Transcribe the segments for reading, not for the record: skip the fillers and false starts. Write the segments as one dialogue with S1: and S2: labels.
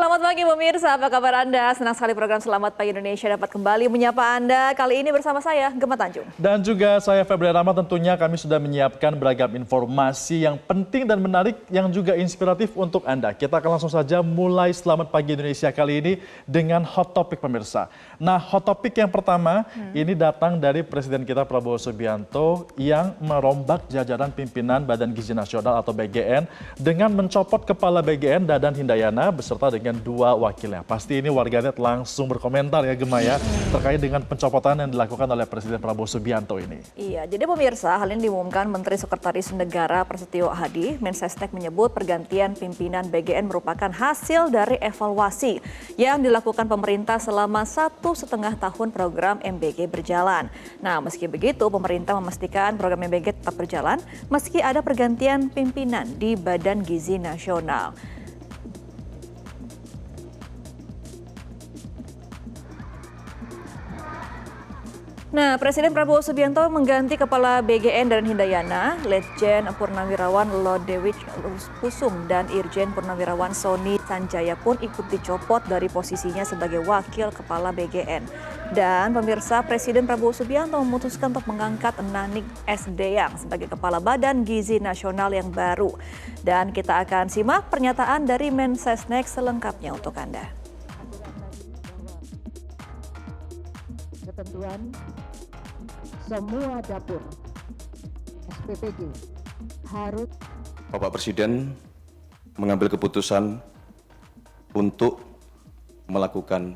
S1: Selamat pagi pemirsa, apa kabar Anda? Senang sekali program Selamat Pagi Indonesia dapat kembali menyapa Anda. Kali ini bersama saya, Gemma Tanjung.
S2: Dan juga saya Febri Rama, tentunya kami sudah menyiapkan beragam informasi yang penting dan menarik yang juga inspiratif untuk Anda. Kita akan langsung saja mulai Selamat Pagi Indonesia kali ini dengan hot topic pemirsa. Nah, hot topic yang pertama ini datang dari Presiden kita Prabowo Subianto yang merombak jajaran pimpinan Badan Gizi Nasional atau BGN dengan mencopot Kepala BGN Dadan Hindayana beserta dengan dua wakilnya. Pasti ini warganet langsung berkomentar ya Gemma ya, terkait dengan pencopotan yang dilakukan oleh Presiden Prabowo Subianto ini.
S1: Iya, jadi pemirsa, hal ini diumumkan Menteri Sekretaris Negara Prasetyo Hadi. Mensesnek menyebut pergantian pimpinan BGN merupakan hasil dari evaluasi yang dilakukan pemerintah selama 1,5 tahun program MBG berjalan. Nah, meski begitu, pemerintah memastikan program MBG tetap berjalan meski ada pergantian pimpinan di Badan Gizi Nasional. Nah, Presiden Prabowo Subianto mengganti Kepala BGN Dadan Hindayana, Letjen Purnawirawan Lodewijk Pusung dan Irjen Purnawirawan Sony Sanjaya pun ikut dicopot dari posisinya sebagai Wakil Kepala BGN. Dan pemirsa, Presiden Prabowo Subianto memutuskan untuk mengangkat Nanik S. Deyang sebagai Kepala Badan Gizi Nasional yang baru. Dan kita akan simak pernyataan dari Mensesnek selengkapnya untuk Anda.
S3: Ketentuan semua dapur SPPG harus.
S4: Bapak Presiden mengambil keputusan untuk melakukan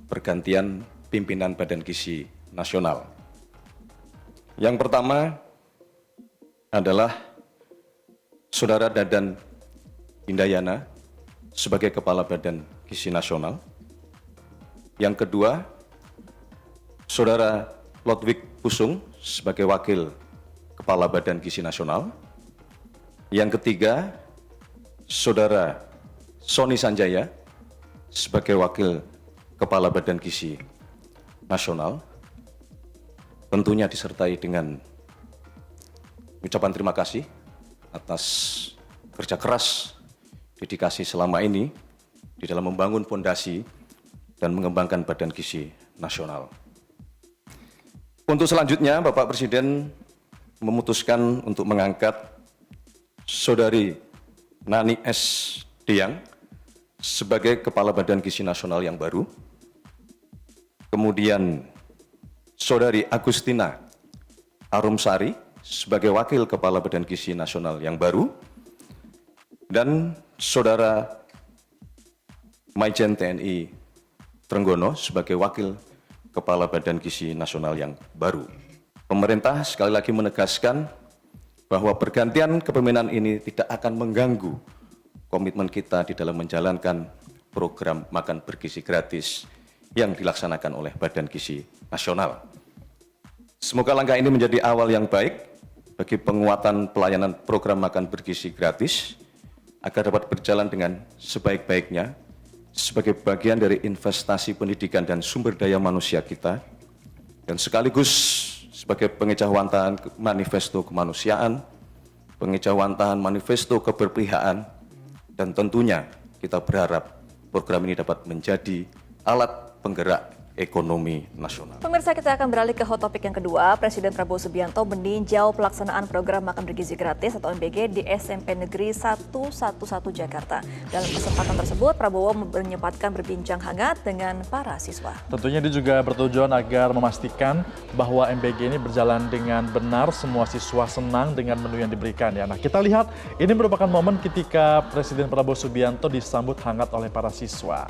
S4: pergantian pimpinan Badan Gizi Nasional. Yang pertama adalah Saudara Dadan Hindayana sebagai Kepala Badan Gizi Nasional. Yang kedua, Saudara Lodewijk Pusung sebagai Wakil Kepala Badan Gizi Nasional. Yang ketiga, Saudara Sony Sanjaya sebagai Wakil Kepala Badan Gizi Nasional. Tentunya disertai dengan ucapan terima kasih atas kerja keras, dedikasi selama ini di dalam membangun fondasi dan mengembangkan Badan Gizi Nasional. Untuk selanjutnya, Bapak Presiden memutuskan untuk mengangkat Saudari Nani S. Deyang sebagai Kepala Badan Gizi Nasional yang baru. Kemudian Saudari Agustina Arumsari sebagai Wakil Kepala Badan Gizi Nasional yang baru. Dan Saudara Maijen TNI Trenggono sebagai Wakil Kepala Badan Gizi Nasional yang baru. Pemerintah sekali lagi menegaskan bahwa pergantian kepemimpinan ini tidak akan mengganggu komitmen kita di dalam menjalankan program makan bergizi gratis yang dilaksanakan oleh Badan Gizi Nasional. Semoga langkah ini menjadi awal yang baik bagi penguatan pelayanan program makan bergizi gratis agar dapat berjalan dengan sebaik-baiknya sebagai bagian dari investasi pendidikan dan sumber daya manusia kita, dan sekaligus sebagai pengejauhantahan manifesto kemanusiaan, pengejauhantahan manifesto keberpihakan, dan tentunya kita berharap program ini dapat menjadi alat penggerak ekonomi nasional.
S1: Pemirsa, kita akan beralih ke hot topic yang kedua. Presiden Prabowo Subianto meninjau pelaksanaan program makan bergizi gratis atau MBG di SMP Negeri 111 Jakarta. Dalam kesempatan tersebut, Prabowo menyempatkan berbincang hangat dengan para siswa.
S2: Tentunya dia juga bertujuan agar memastikan bahwa MBG ini berjalan dengan benar, semua siswa senang dengan menu yang diberikan ya. Nah, kita lihat ini merupakan momen ketika Presiden Prabowo Subianto disambut hangat oleh para siswa.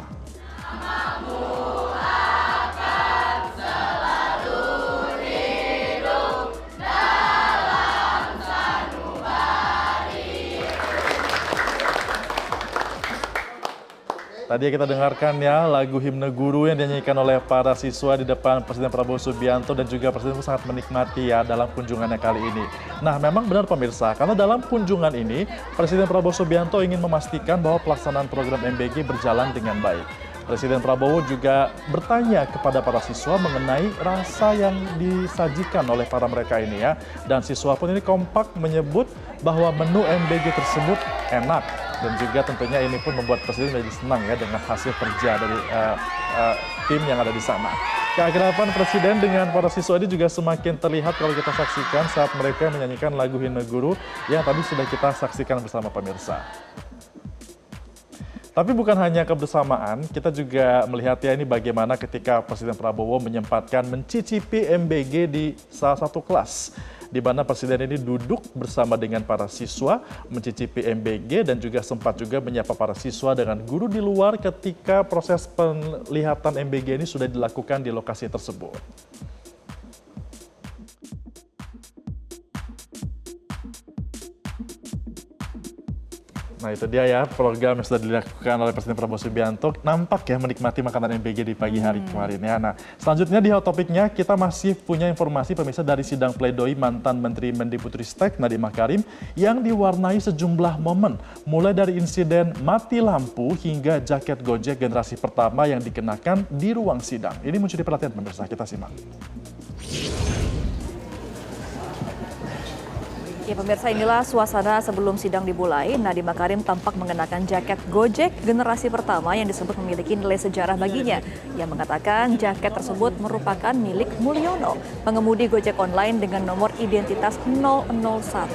S2: Tadi kita dengarkan ya lagu himne guru yang dinyanyikan oleh para siswa di depan Presiden Prabowo Subianto, dan juga Presiden pun sangat menikmati ya dalam kunjungannya kali ini. Nah, memang benar pemirsa, karena dalam kunjungan ini Presiden Prabowo Subianto ingin memastikan bahwa pelaksanaan program MBG berjalan dengan baik. Presiden Prabowo juga bertanya kepada para siswa mengenai rasa yang disajikan oleh para mereka ini ya. Dan siswa pun ini kompak menyebut bahwa menu MBG tersebut enak, Dan juga tentunya ini pun membuat Presiden menjadi senang ya dengan hasil kerja dari tim yang ada di sana. Keakraban Presiden dengan para siswa ini juga semakin terlihat kalau kita saksikan saat mereka menyanyikan lagu Himne Guru yang tadi sudah kita saksikan bersama pemirsa. Tapi bukan hanya kebersamaan, kita juga melihat ya ini bagaimana ketika Presiden Prabowo menyempatkan mencicipi MBG di salah satu kelas. Di mana Presiden ini duduk bersama dengan para siswa, mencicipi MBG dan juga sempat juga menyapa para siswa dengan guru di luar ketika proses penglihatan MBG ini sudah dilakukan di lokasi tersebut. Nah itu dia ya program yang sudah dilakukan oleh Presiden Prabowo Subianto, nampak ya menikmati makanan MBG di pagi hari kemarin ya. Nah selanjutnya di hot topiknya kita masih punya informasi pemirsa dari sidang pledoi mantan Menteri Mendikbudristek Nadiem Makarim yang diwarnai sejumlah momen, mulai dari insiden mati lampu hingga jaket Gojek generasi pertama yang dikenakan di ruang sidang. Ini mencuri perhatian pemirsa, kita simak.
S1: Ya pemirsa, inilah suasana sebelum sidang dimulai. Nadiem Makarim tampak mengenakan jaket Gojek generasi pertama yang disebut memiliki nilai sejarah baginya. Yang mengatakan jaket tersebut merupakan milik Mulyono, pengemudi Gojek online dengan nomor identitas 001.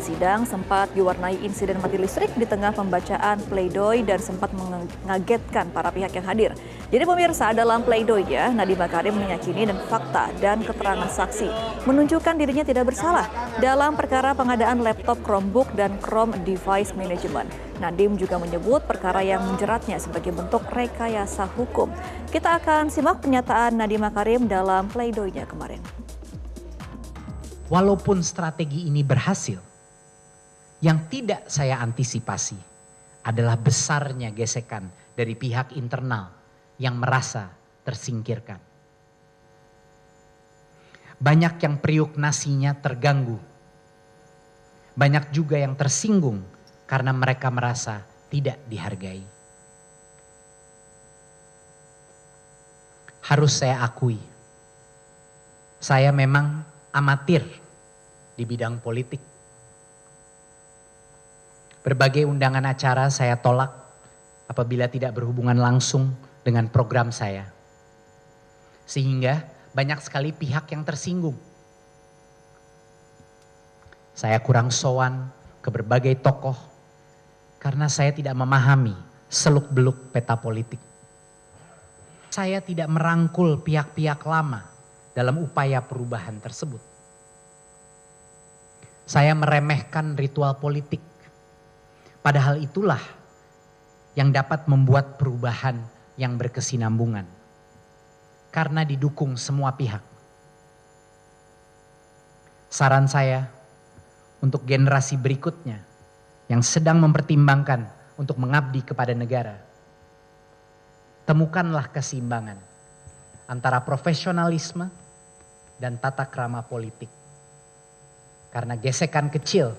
S1: Sidang sempat diwarnai insiden mati listrik di tengah pembacaan pledoi dan sempat mengagetkan para pihak yang hadir. Jadi pemirsa, dalam pledoinya Nadiem Makarim meyakini dan fakta dan keterangan saksi menunjukkan dirinya tidak bersalah dalam perkara pengadaan laptop Chromebook dan Chrome Device Management. Nadiem juga menyebut perkara yang menjeratnya sebagai bentuk rekayasa hukum. Kita akan simak pernyataan Nadiem Makarim dalam pledoinya kemarin.
S5: Walaupun strategi ini berhasil, yang tidak saya antisipasi adalah besarnya gesekan dari pihak internal yang merasa tersingkirkan. Banyak yang periuk nasinya terganggu. Banyak juga yang tersinggung karena mereka merasa tidak dihargai. Harus saya akui, saya memang amatir di bidang politik. Berbagai undangan acara saya tolak apabila tidak berhubungan langsung dengan program saya. Sehingga banyak sekali pihak yang tersinggung. Saya kurang sowan ke berbagai tokoh karena saya tidak memahami seluk-beluk peta politik. Saya tidak merangkul pihak-pihak lama dalam upaya perubahan tersebut. Saya meremehkan ritual politik. Padahal itulah yang dapat membuat perubahan yang berkesinambungan. Karena didukung semua pihak. Saran saya untuk generasi berikutnya yang sedang mempertimbangkan untuk mengabdi kepada negara. Temukanlah keseimbangan antara profesionalisme dan tata krama politik. Karena gesekan kecil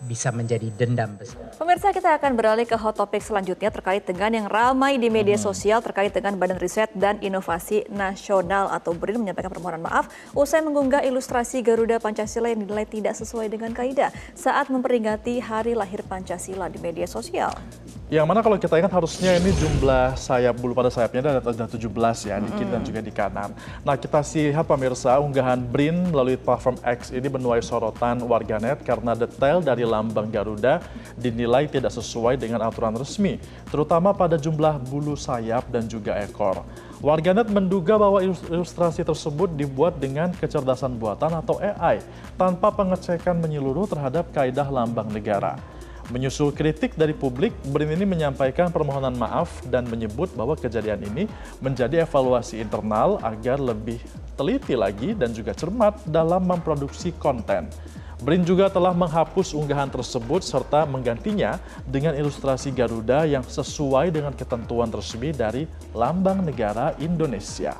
S5: bisa menjadi dendam besar.
S1: Pemirsa, kita akan beralih ke hot topic selanjutnya terkait dengan yang ramai di media sosial terkait dengan Badan Riset dan Inovasi Nasional atau BRIN menyampaikan permohonan maaf usai mengunggah ilustrasi Garuda Pancasila yang dinilai tidak sesuai dengan kaidah saat memperingati Hari Lahir Pancasila di media sosial.
S2: Yang mana kalau kita ingat harusnya ini jumlah sayap bulu pada sayapnya ada 17 ya di kiri dan juga di kanan. Nah kita lihat pemirsa unggahan BRIN melalui platform X ini menuai sorotan warganet karena detail dari lambang Garuda dinilai tidak sesuai dengan aturan resmi, terutama pada jumlah bulu sayap dan juga ekor. Warganet menduga bahwa ilustrasi tersebut dibuat dengan kecerdasan buatan atau AI tanpa pengecekan menyeluruh terhadap kaidah lambang negara. Menyusul kritik dari publik, BRIN ini menyampaikan permohonan maaf dan menyebut bahwa kejadian ini menjadi evaluasi internal agar lebih teliti lagi dan juga cermat dalam memproduksi konten. BRIN juga telah menghapus unggahan tersebut serta menggantinya dengan ilustrasi Garuda yang sesuai dengan ketentuan resmi dari Lambang Negara Indonesia.